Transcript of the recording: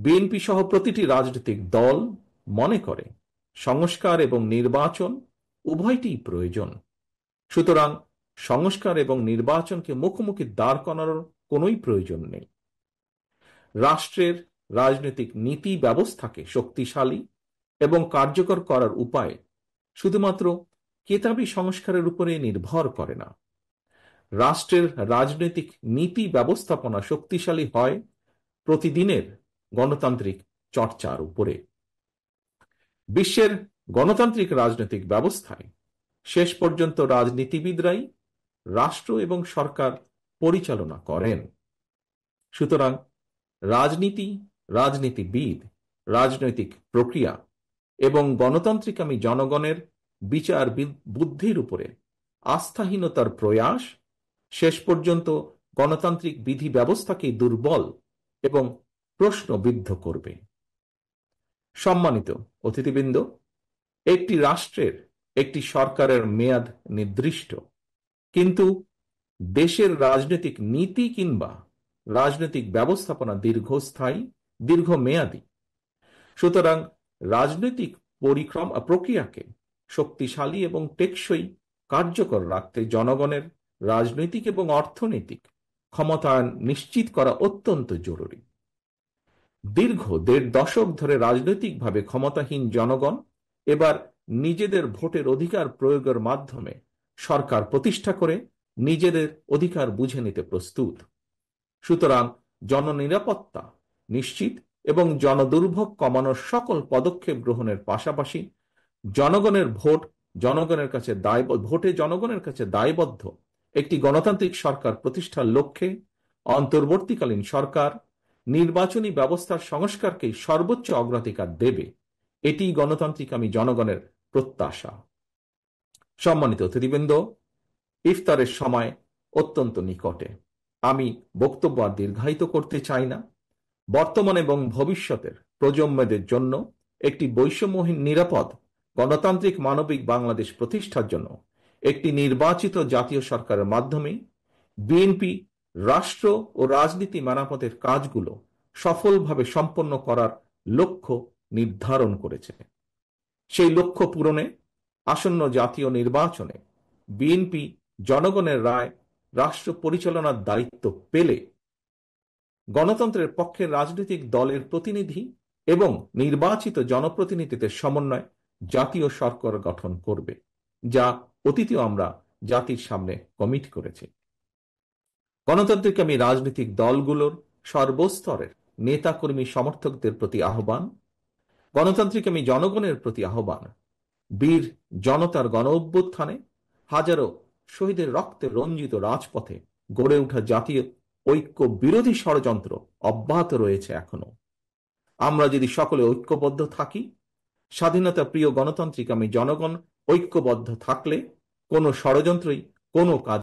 BNP সহ প্রতিটি রাজনৈতিক দল মনে করে সংস্কার এবং নির্বাচন উভয়টিই প্রয়োজন। সুতরাং সংস্কার এবং নির্বাচনকে মুখোমুখি দাঁড় করানোর কোনোই প্রয়োজন নেই। রাষ্ট্রের রাজনৈতিক নীতি ব্যবস্থাকে শক্তিশালী এবং কার্যকর করার উপায় শুধুমাত্র কেতাবি সংস্কারের উপরে নির্ভর করে না। রাষ্ট্রের রাজনৈতিক নীতি ব্যবস্থাপনা শক্তিশালী হয় প্রতিদিনের গণতান্ত্রিক চর্চার উপরে। বিশ্বের গণতান্ত্রিক রাজনৈতিক ব্যবস্থায় শেষ পর্যন্ত রাজনীতিবিদরাই রাষ্ট্র এবং সরকার পরিচালনা করেন। সুতরাং রাজনীতি, রাজনীতিবিদ, রাজনৈতিক প্রক্রিয়া এবং গণতান্ত্রিকামী জনগণের বিচার বুদ্ধির উপরে আস্থাহীনতার প্রয়াস শেষ পর্যন্ত গণতান্ত্রিক বিধি ব্যবস্থাকে দুর্বল এবং প্রশ্নবিদ্ধ করবে। সম্মানিত অতিথিবৃন্দ, একটি রাষ্ট্রের একটি সরকারের মেয়াদ নির্দিষ্ট, কিন্তু দেশের রাজনৈতিক নীতি কিংবা রাজনৈতিক ব্যবস্থাপনা দীর্ঘস্থায়ী, দীর্ঘমেয়াদী। সুতরাং রাজনৈতিক প্রক্রিয়াকে শক্তিশালী এবং টেকসই কার্যকর রাখতে জনগণের রাজনৈতিক এবং অর্থনৈতিক ক্ষমতায়ন নিশ্চিত করা অত্যন্ত জরুরি। দীর্ঘ ১.৫ দশক ধরে রাজনৈতিকভাবে ক্ষমতাহীন জনগণ এবার নিজেদের ভোটের অধিকার প্রয়োগের মাধ্যমে সরকার প্রতিষ্ঠা করে নিজেদের অধিকার বুঝে নিতে প্রস্তুত। সুতরাং জননিরাপত্তা নিশ্চিত এবং জনদুর্ভোগ কমানোর সকল পদক্ষেপ গ্রহণের পাশাপাশি জনগণের ভোটে জনগণের কাছে দায়বদ্ধ একটি গণতান্ত্রিক সরকার প্রতিষ্ঠার লক্ষ্যে অন্তর্বর্তীকালীন সরকার নির্বাচনী ব্যবস্থার সংস্কারকে সর্বোচ্চ অগ্রাধিকার দেবে, এটি গণতান্ত্রিকামী জনগণের প্রত্যাশা। সম্মানিত অতিথিবৃন্দ, ইফতারের সময় অত্যন্ত নিকটে। আমি বক্তব্য আর দীর্ঘায়িত করতে চাই না। বর্তমান এবং ভবিষ্যতের প্রজন্মদের জন্য একটি বৈষম্যহীন, নিরাপদ, গণতান্ত্রিক, মানবিক বাংলাদেশ প্রতিষ্ঠার জন্য একটি নির্বাচিত জাতীয় সরকারের মাধ্যমে বিএনপি রাষ্ট্র ও রাজনীতি মেরামতের কাজগুলো সফলভাবে সম্পন্ন করার লক্ষ্য নির্ধারণ করেছে। সেই লক্ষ্য পূরণে আসন্ন জাতীয় নির্বাচনে বিএনপি জনগণের রায় রাষ্ট্র পরিচালনার দায়িত্ব পেলে গণতন্ত্রের পক্ষের রাজনৈতিক দলের প্রতিনিধি এবং নির্বাচিত জনপ্রতিনিধিদের সমন্বয় জাতীয় সরকার গঠন করবে, যা অতীতেও আমরা জাতির সামনে কমিট করেছি। গণতান্ত্রিকামী রাজনৈতিক দলগুলোর সর্বস্তরের নেতাকর্মী সমর্থকদের প্রতি আহ্বান, গণতান্ত্রিকামী জনগণের প্রতি আহ্বান, বীর জনতার গণ অভ্যুত্থানে হাজারো শহীদের রক্তে রঞ্জিত রাজপথে গড়ে ওঠা জাতীয় ঐক্য বিরোধী ষড়যন্ত্র অব্যাহত রয়েছে এখনো। আমরা যদি সকলে ঐক্যবদ্ধ থাকি, স্বাধীনতা প্রিয় গণতান্ত্রিকামী জনগণ ঐক্যবদ্ধ থাকলে কোনো ষড়যন্ত্রই কোনো কাজ